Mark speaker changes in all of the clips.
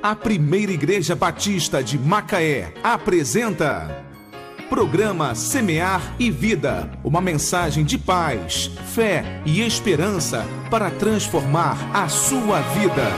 Speaker 1: A Primeira Igreja Batista de Macaé apresenta Programa Semear e Vida, uma mensagem de paz, fé e esperança para transformar a sua vida.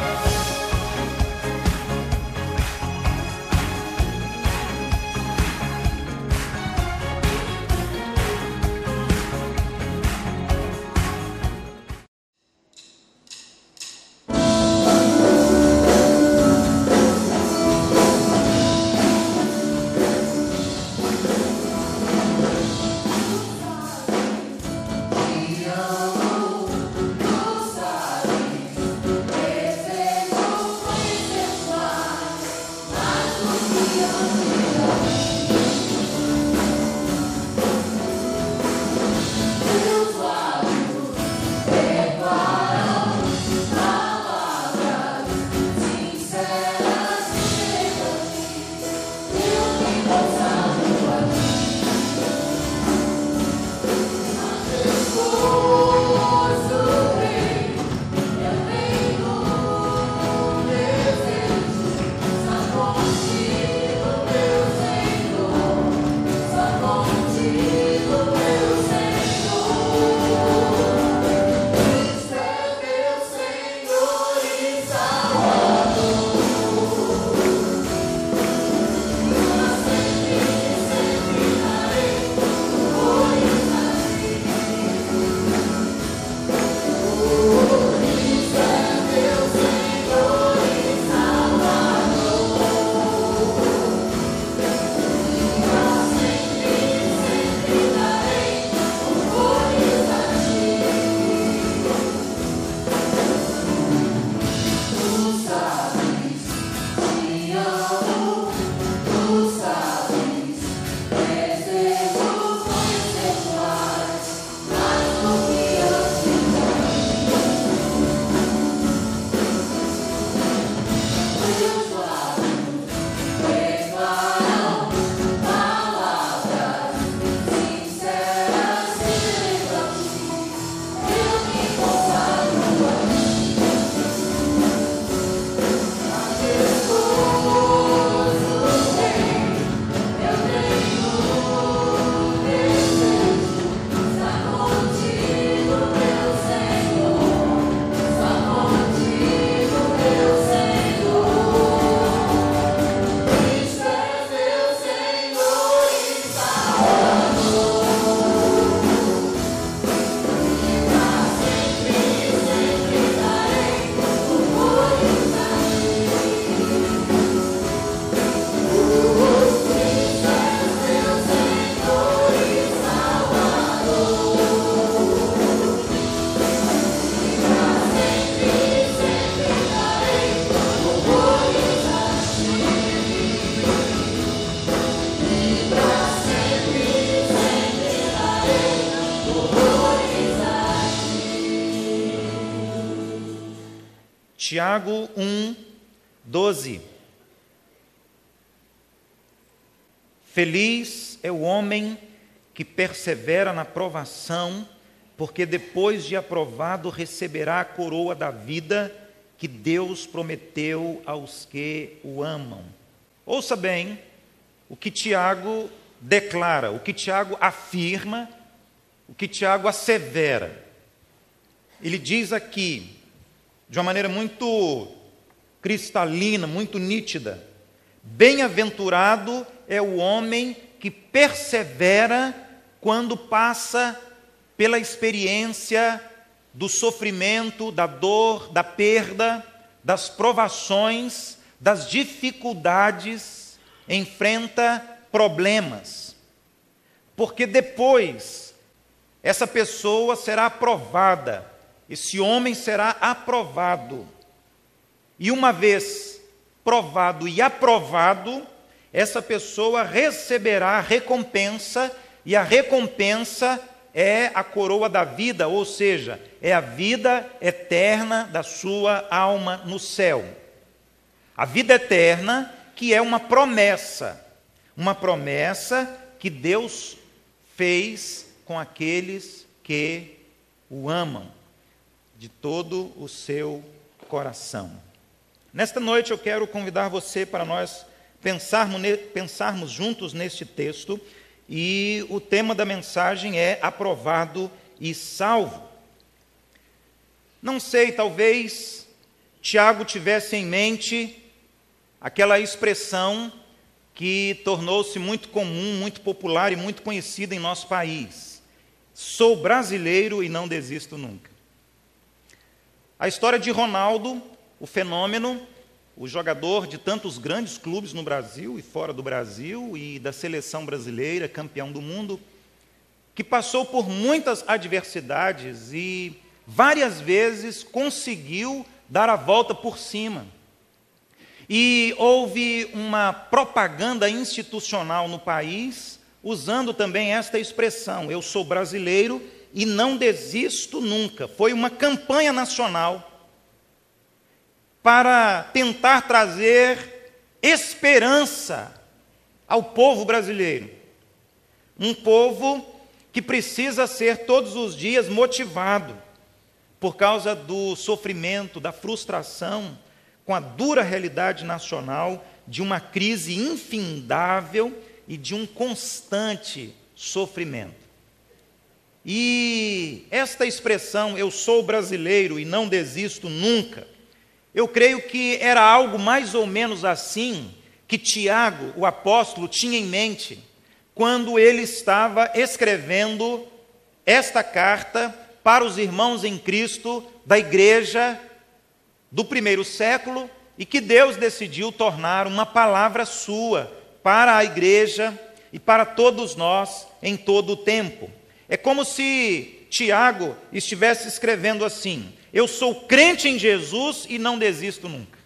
Speaker 2: Tiago 1, 12. Feliz é o homem que persevera na provação, porque depois de aprovado receberá a coroa da vida que Deus prometeu aos que o amam. Ouça bem o que Tiago declara, o que Tiago afirma, o que Tiago assevera. Ele diz aqui, de uma maneira muito cristalina, muito nítida: bem-aventurado é o homem que persevera quando passa pela experiência do sofrimento, da dor, da perda, das provações, das dificuldades, enfrenta problemas. Porque depois essa pessoa será aprovada, esse homem será aprovado. E uma vez provado e aprovado, essa pessoa receberá a recompensa, e a recompensa é a coroa da vida, ou seja, é a vida eterna da sua alma no céu. A vida eterna, que é uma promessa que Deus fez com aqueles que o amam de todo o seu coração. Nesta noite eu quero convidar você para nós pensarmos juntos neste texto, e o tema da mensagem é aprovado e salvo. Não sei, talvez Tiago tivesse em mente aquela expressão que tornou-se muito comum, muito popular e muito conhecida em nosso país: sou brasileiro e não desisto nunca. A história de Ronaldo, o fenômeno, o jogador de tantos grandes clubes no Brasil e fora do Brasil, e da seleção brasileira, campeão do mundo, que passou por muitas adversidades e várias vezes conseguiu dar a volta por cima. E houve uma propaganda institucional no país, usando também esta expressão: eu sou brasileiro e não desisto nunca. Foi uma campanha nacional para tentar trazer esperança ao povo brasileiro. Um povo que precisa ser todos os dias motivado por causa do sofrimento, da frustração, com a dura realidade nacional de uma crise infindável e de um constante sofrimento. E esta expressão, eu sou brasileiro e não desisto nunca, eu creio que era algo mais ou menos assim que Tiago, o apóstolo, tinha em mente quando ele estava escrevendo esta carta para os irmãos em Cristo da igreja do primeiro século, e que Deus decidiu tornar uma palavra sua para a igreja e para todos nós em todo o tempo. É como se Tiago estivesse escrevendo assim: eu sou crente em Jesus e não desisto nunca.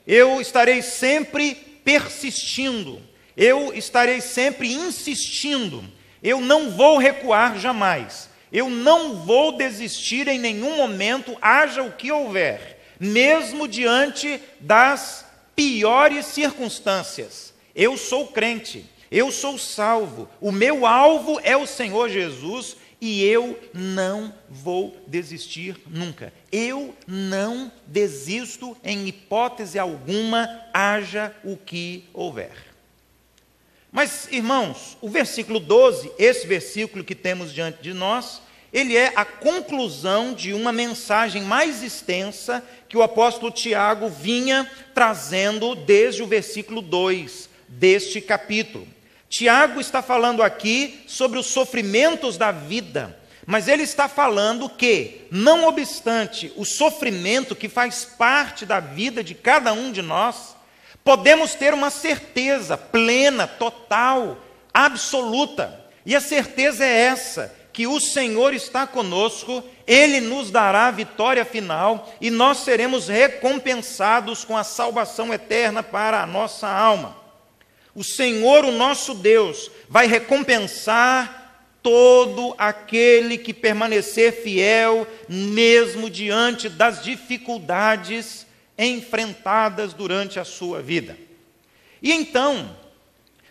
Speaker 2: Eu estarei sempre persistindo, eu estarei sempre insistindo, eu não vou recuar jamais, eu não vou desistir em nenhum momento, haja o que houver, mesmo diante das piores circunstâncias. Eu sou crente, eu sou salvo, o meu alvo é o Senhor Jesus, e eu não vou desistir nunca. Eu não desisto em hipótese alguma, haja o que houver. Mas, irmãos, o versículo 12, esse versículo que temos diante de nós, ele é a conclusão de uma mensagem mais extensa que o apóstolo Tiago vinha trazendo desde o versículo 2 deste capítulo. Tiago está falando aqui sobre os sofrimentos da vida, mas ele está falando que, não obstante o sofrimento que faz parte da vida de cada um de nós, podemos ter uma certeza plena, total, absoluta. E a certeza é essa: que o Senhor está conosco, Ele nos dará a vitória final e nós seremos recompensados com a salvação eterna para a nossa alma. O Senhor, o nosso Deus, vai recompensar todo aquele que permanecer fiel, mesmo diante das dificuldades enfrentadas durante a sua vida. E então,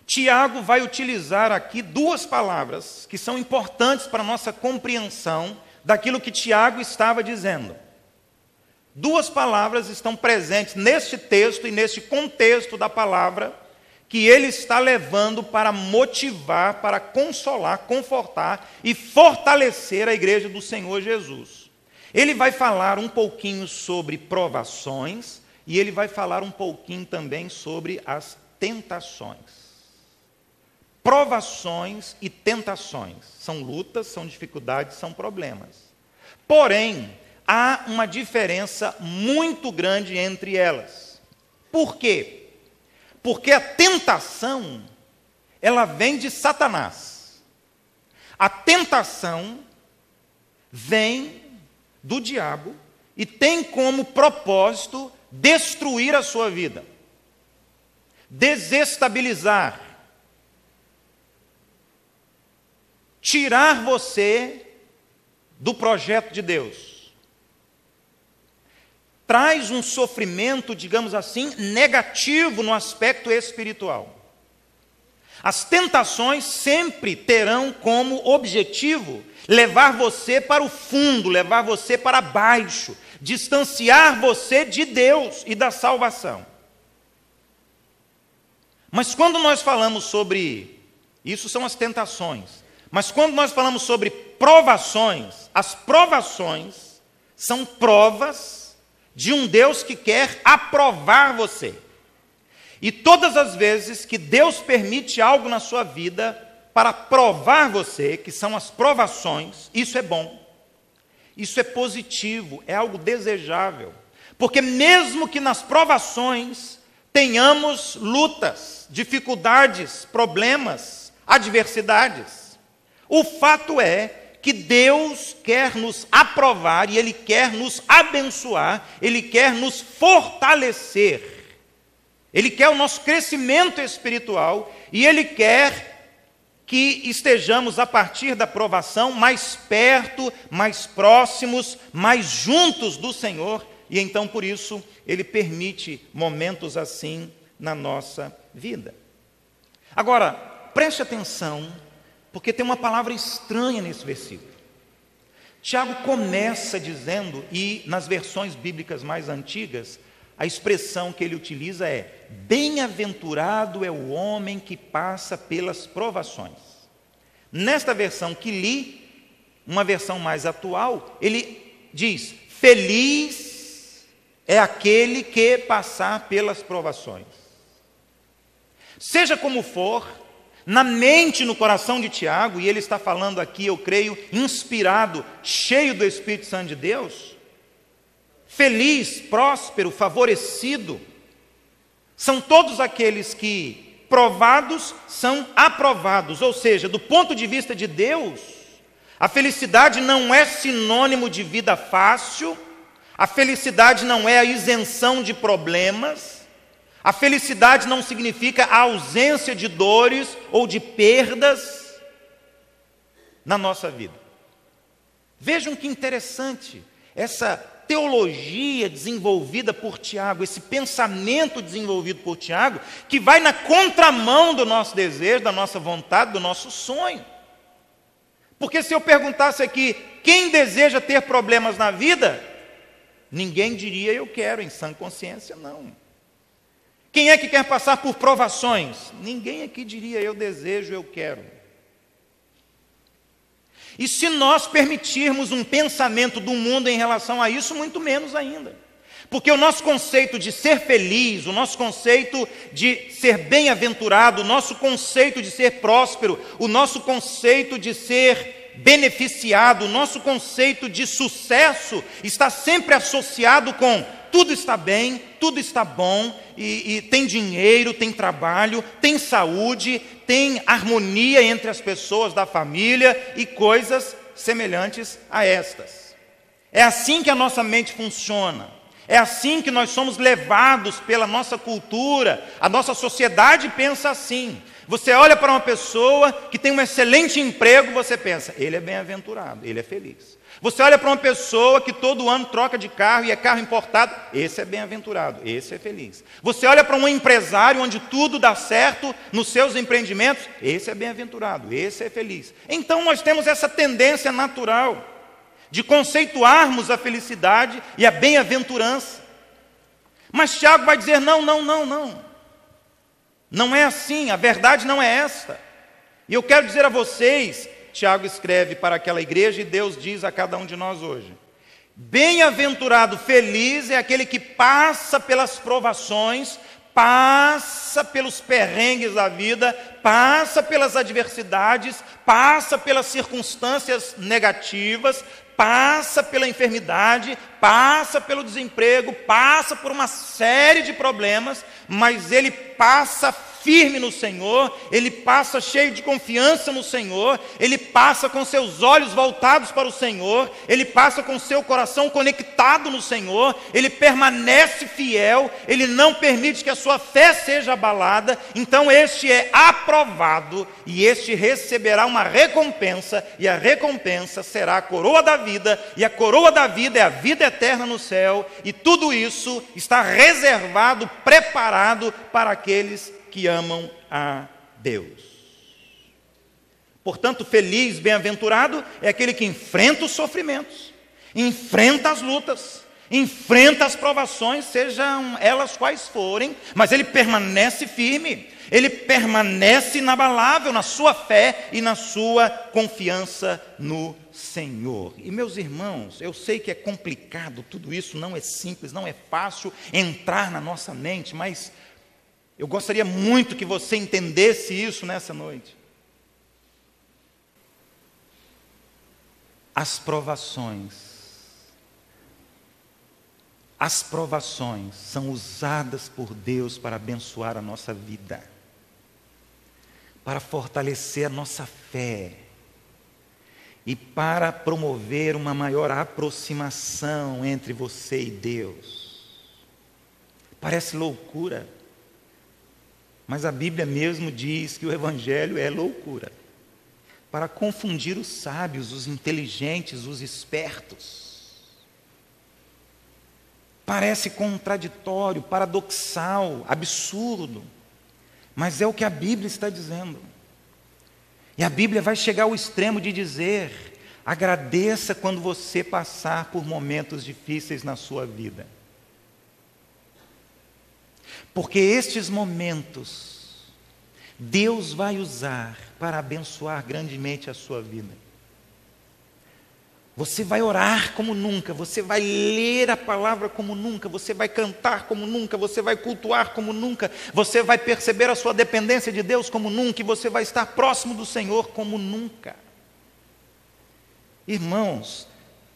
Speaker 2: Tiago vai utilizar aqui duas palavras que são importantes para a nossa compreensão daquilo que Tiago estava dizendo. Duas palavras estão presentes neste texto e neste contexto da palavra, que ele está levando para motivar, para consolar, confortar e fortalecer a igreja do Senhor Jesus. Ele vai falar um pouquinho sobre provações e ele vai falar um pouquinho também sobre as tentações. Provações e tentações são lutas, são dificuldades, são problemas. Porém, há uma diferença muito grande entre elas. Por quê? Porque a tentação, ela vem de Satanás. A tentação vem do diabo e tem como propósito destruir a sua vida, desestabilizar, tirar você do projeto de Deus. Traz um sofrimento, digamos assim, negativo no aspecto espiritual. As tentações sempre terão como objetivo levar você para o fundo, levar você para baixo, distanciar você de Deus e da salvação. Mas quando nós falamos sobre, isso são as tentações, mas quando nós falamos sobre provações, as provações são provas de um Deus que quer aprovar você. E todas as vezes que Deus permite algo na sua vida para provar você, que são as provações, isso é bom, isso é positivo, é algo desejável. Porque mesmo que nas provações tenhamos lutas, dificuldades, problemas, adversidades, o fato é que Deus quer nos aprovar e Ele quer nos abençoar, Ele quer nos fortalecer. Ele quer o nosso crescimento espiritual e Ele quer que estejamos, a partir da provação, mais perto, mais próximos, mais juntos do Senhor. E então, por isso, Ele permite momentos assim na nossa vida. Agora, preste atenção, porque tem uma palavra estranha nesse versículo. Tiago começa dizendo, e nas versões bíblicas mais antigas, a expressão que ele utiliza é: bem-aventurado é o homem que passa pelas provações. Nesta versão que li, uma versão mais atual, ele diz: feliz é aquele que passar pelas provações. Seja como for, na mente e no coração de Tiago, e ele está falando aqui, eu creio, inspirado, cheio do Espírito Santo de Deus, feliz, próspero, favorecido, são todos aqueles que, provados, são aprovados. Ou seja, do ponto de vista de Deus, a felicidade não é sinônimo de vida fácil, a felicidade não é a isenção de problemas, a felicidade não significa a ausência de dores ou de perdas na nossa vida. Vejam que interessante essa teologia desenvolvida por Tiago, esse pensamento desenvolvido por Tiago, que vai na contramão do nosso desejo, da nossa vontade, do nosso sonho. Porque se eu perguntasse aqui, quem deseja ter problemas na vida? Ninguém diria eu quero, em sã consciência, não. Quem é que quer passar por provações? Ninguém aqui diria eu desejo, eu quero. E se nós permitirmos um pensamento do mundo em relação a isso, muito menos ainda. Porque o nosso conceito de ser feliz, o nosso conceito de ser bem-aventurado, o nosso conceito de ser próspero, o nosso conceito de ser beneficiado, o nosso conceito de sucesso está sempre associado com tudo está bem, tudo está bom, e tem dinheiro, tem trabalho, tem saúde, tem harmonia entre as pessoas da família e coisas semelhantes a estas. É assim que a nossa mente funciona. É assim que nós somos levados pela nossa cultura. A nossa sociedade pensa assim. Você olha para uma pessoa que tem um excelente emprego, você pensa, ele é bem-aventurado, ele é feliz. Você olha para uma pessoa que todo ano troca de carro e é carro importado, esse é bem-aventurado, esse é feliz. Você olha para um empresário onde tudo dá certo nos seus empreendimentos, esse é bem-aventurado, esse é feliz. Então nós temos essa tendência natural de conceituarmos a felicidade e a bem-aventurança. Mas Tiago vai dizer, não. Não é assim, a verdade não é esta. E eu quero dizer a vocês, Tiago escreve para aquela igreja e Deus diz a cada um de nós hoje: bem-aventurado, feliz é aquele que passa pelas provações, passa pelos perrengues da vida, passa pelas adversidades, passa pelas circunstâncias negativas, passa pela enfermidade, passa pelo desemprego, passa por uma série de problemas, mas ele passa firme no Senhor, ele passa cheio de confiança no Senhor, ele passa com seus olhos voltados para o Senhor, ele passa com seu coração conectado no Senhor, ele permanece fiel, ele não permite que a sua fé seja abalada. Então este é aprovado e este receberá uma recompensa, e a recompensa será a coroa da vida, e a coroa da vida é a vida eterna no céu, e tudo isso está reservado, preparado para aqueles que amam a Deus. Portanto, feliz, bem-aventurado é aquele que enfrenta os sofrimentos, enfrenta as lutas, enfrenta as provações, sejam elas quais forem, mas ele permanece firme, ele permanece inabalável na sua fé e na sua confiança no Senhor. E meus irmãos, eu sei que é complicado tudo isso, não é simples, não é fácil entrar na nossa mente, mas eu gostaria muito que você entendesse isso nessa noite. As provações são usadas por Deus para abençoar a nossa vida, para fortalecer a nossa fé e para promover uma maior aproximação entre você e Deus. Parece loucura, mas a Bíblia mesmo diz que o Evangelho é loucura, para confundir os sábios, os inteligentes, os espertos. Parece contraditório, paradoxal, absurdo, mas é o que a Bíblia está dizendo. E a Bíblia vai chegar ao extremo de dizer: agradeça quando você passar por momentos difíceis na sua vida, porque estes momentos Deus vai usar para abençoar grandemente a sua vida. Você vai orar como nunca, você vai ler a palavra como nunca, você vai cantar como nunca, você vai cultuar como nunca, você vai perceber a sua dependência de Deus como nunca, e você vai estar próximo do Senhor como nunca. Irmãos,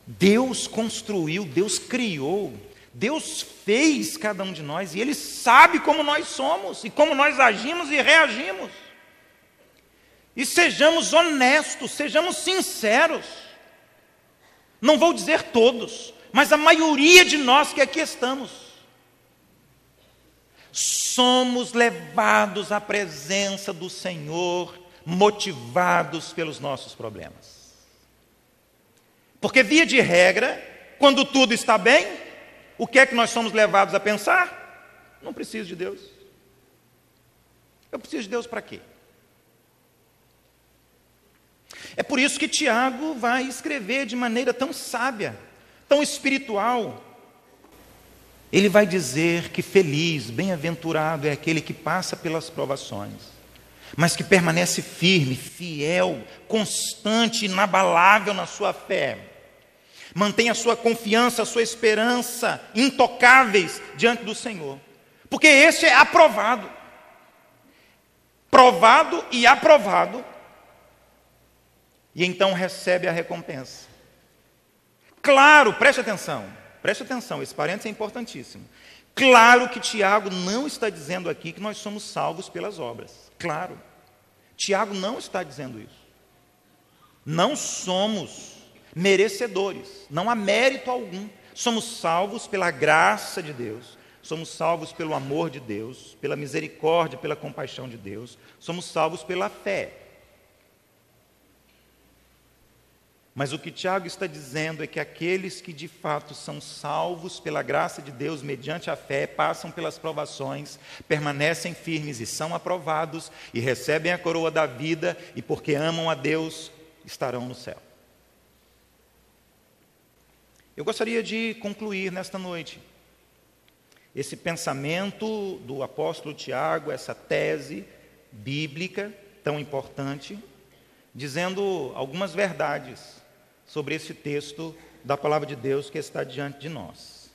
Speaker 2: Deus construiu, Deus criou, Deus fez cada um de nós, e Ele sabe como nós somos, e como nós agimos e reagimos. E sejamos honestos, sejamos sinceros. Não vou dizer todos, mas a maioria de nós que aqui estamos, somos levados à presença do Senhor, motivados pelos nossos problemas. Porque, via de regra, quando tudo está bem, o que é que nós somos levados a pensar? Não preciso de Deus. Eu preciso de Deus para quê? É por isso que Tiago vai escrever de maneira tão sábia, tão espiritual. Ele vai dizer que feliz, bem-aventurado é aquele que passa pelas provações, mas que permanece firme, fiel, constante, inabalável na sua fé. Mantém a sua confiança, a sua esperança intocáveis diante do Senhor. Porque esse é aprovado. Provado e aprovado. E então recebe a recompensa. Claro, preste atenção, esse parênteses é importantíssimo. Claro que Tiago não está dizendo aqui que nós somos salvos pelas obras. Claro, Tiago não está dizendo isso. Não somos merecedores, não há mérito algum. Somos salvos pela graça de Deus, somos salvos pelo amor de Deus, pela misericórdia, pela compaixão de Deus, somos salvos pela fé. Mas o que Tiago está dizendo é que aqueles que de fato são salvos pela graça de Deus, mediante a fé, passam pelas provações, permanecem firmes e são aprovados, e recebem a coroa da vida, e porque amam a Deus, estarão no céu. Eu gostaria de concluir nesta noite esse pensamento do apóstolo Tiago, essa tese bíblica tão importante, dizendo algumas verdades sobre esse texto da palavra de Deus que está diante de nós.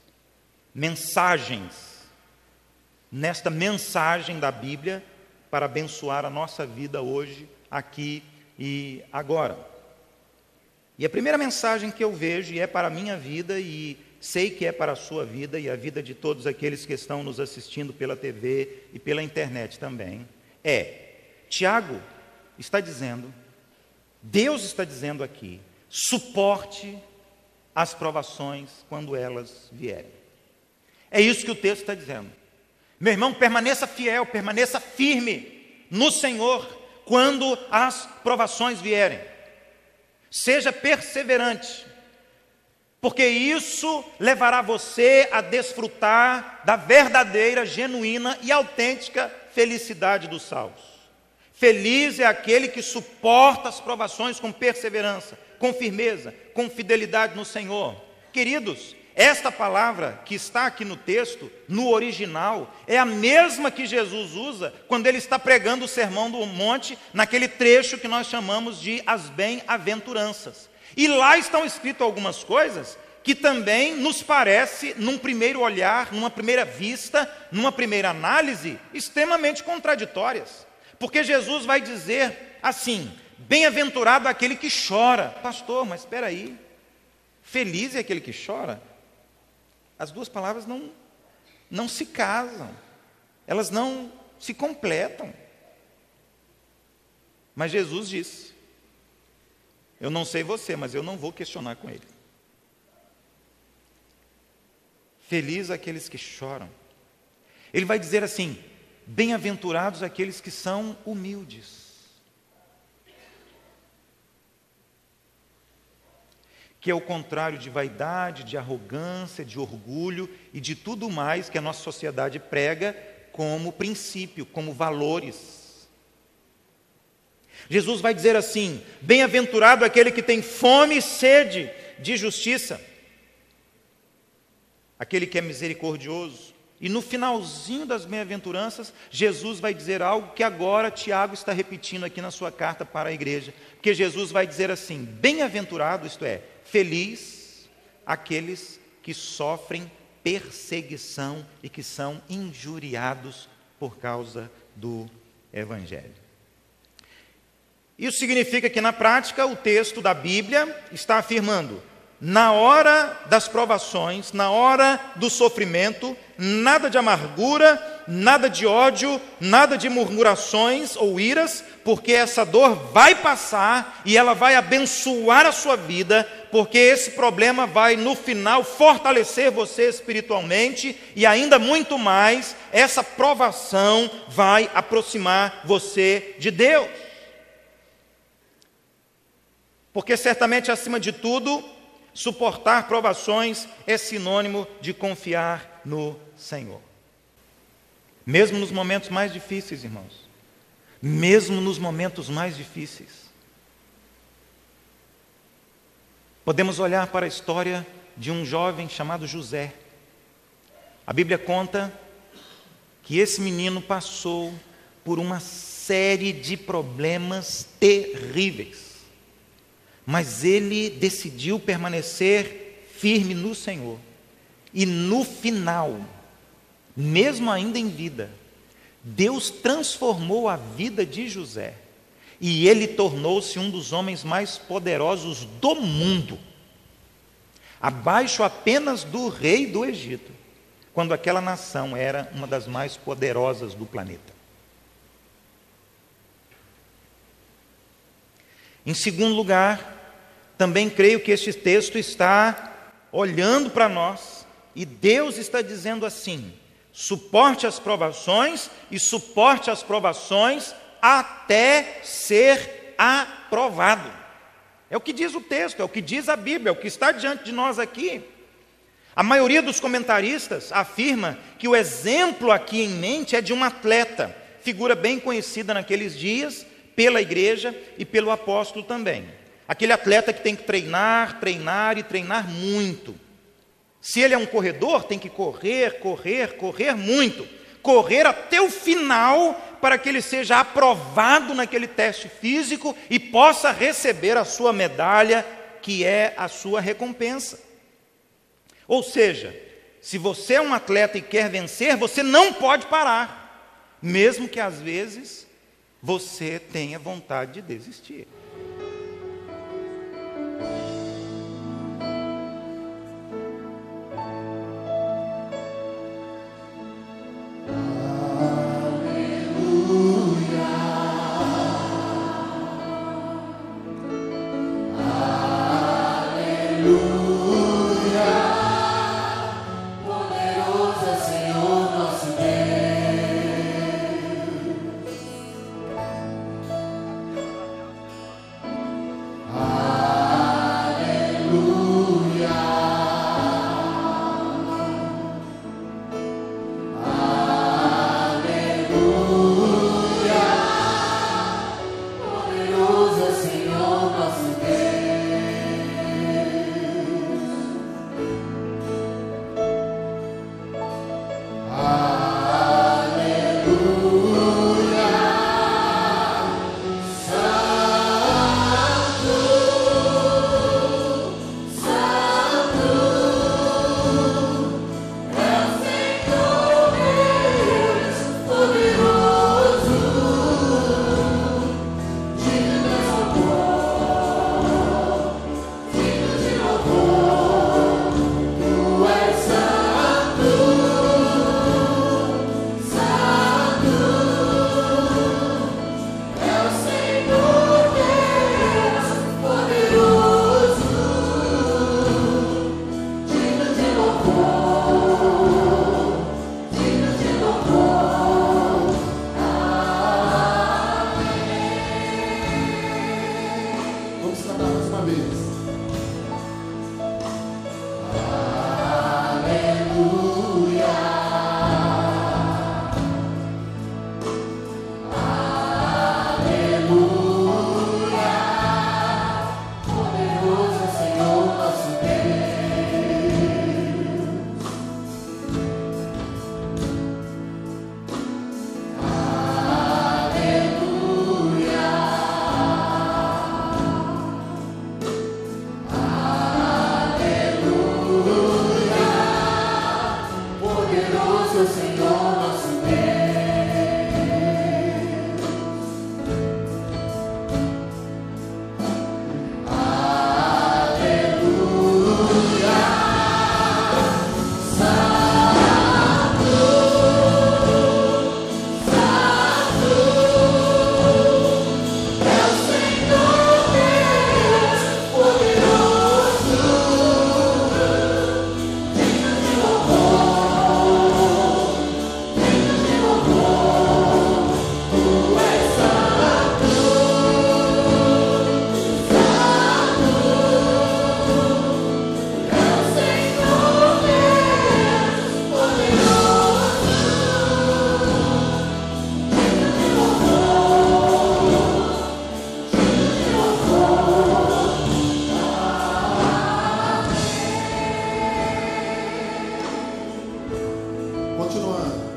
Speaker 2: Mensagens, nesta mensagem da Bíblia, para abençoar a nossa vida hoje, aqui e agora. E a primeira mensagem que eu vejo, e é para a minha vida, e sei que é para a sua vida, e a vida de todos aqueles que estão nos assistindo pela TV e pela internet também, Tiago está dizendo, Deus está dizendo aqui, suporte as provações quando elas vierem. É isso que o texto está dizendo. Meu irmão, permaneça fiel, permaneça firme no Senhor quando as provações vierem. Seja perseverante, porque isso levará você a desfrutar da verdadeira, genuína e autêntica felicidade dos salvos. Feliz é aquele que suporta as provações com perseverança, com firmeza, com fidelidade no Senhor. Queridos, Esta palavra que está aqui no texto, no original, é a mesma que Jesus usa quando ele está pregando o Sermão do Monte, naquele trecho que nós chamamos de as bem-aventuranças. E lá estão escritas algumas coisas que também nos parece, num primeiro olhar, numa primeira vista, numa primeira análise, extremamente contraditórias. Porque Jesus vai dizer assim: bem-aventurado aquele que chora. Pastor, mas espera aí, feliz é aquele que chora? As duas palavras não se casam, elas não se completam. Mas Jesus disse: eu não sei você, mas eu não vou questionar com ele. Feliz aqueles que choram. Ele vai dizer assim: bem-aventurados aqueles que são humildes, que é o contrário de vaidade, de arrogância, de orgulho e de tudo mais que a nossa sociedade prega como princípio, como valores. Jesus vai dizer assim: bem-aventurado aquele que tem fome e sede de justiça, aquele que é misericordioso. E no finalzinho das bem-aventuranças, Jesus vai dizer algo que agora Tiago está repetindo aqui na sua carta para a igreja, porque Jesus vai dizer assim: bem-aventurado, isto é, feliz aqueles que sofrem perseguição e que são injuriados por causa do Evangelho. Isso significa que na prática o texto da Bíblia está afirmando: na hora das provações, na hora do sofrimento, nada de amargura, nada de ódio, nada de murmurações ou iras, porque essa dor vai passar e ela vai abençoar a sua vida, porque esse problema vai no final fortalecer você espiritualmente e ainda muito mais, essa provação vai aproximar você de Deus. Porque certamente, acima de tudo, suportar provações é sinônimo de confiar no Senhor. Mesmo nos momentos mais difíceis, irmãos. Mesmo nos momentos mais difíceis. Podemos olhar para a história de um jovem chamado José. A Bíblia conta que esse menino passou por uma série de problemas terríveis. Mas ele decidiu permanecer firme no Senhor. E no final, mesmo ainda em vida, Deus transformou a vida de José. E ele tornou-se um dos homens mais poderosos do mundo. Abaixo apenas do rei do Egito, quando aquela nação era uma das mais poderosas do planeta. Em segundo lugar, também creio que este texto está olhando para nós e Deus está dizendo assim: suporte as provações e suporte as provações até ser aprovado. É o que diz o texto, é o que diz a Bíblia, é o que está diante de nós aqui. A maioria dos comentaristas afirma que o exemplo aqui em mente é de um atleta, figura bem conhecida naqueles dias pela igreja e pelo apóstolo também. Aquele atleta que tem que treinar, treinar e treinar muito. Se ele é um corredor, tem que correr muito. Correr até o final para que ele seja aprovado naquele teste físico e possa receber a sua medalha, que é a sua recompensa. Ou seja, se você é um atleta e quer vencer, você não pode parar, mesmo que às vezes você tenha vontade de desistir.
Speaker 3: poderoso Senhor nosso Deus.
Speaker 4: Continuando.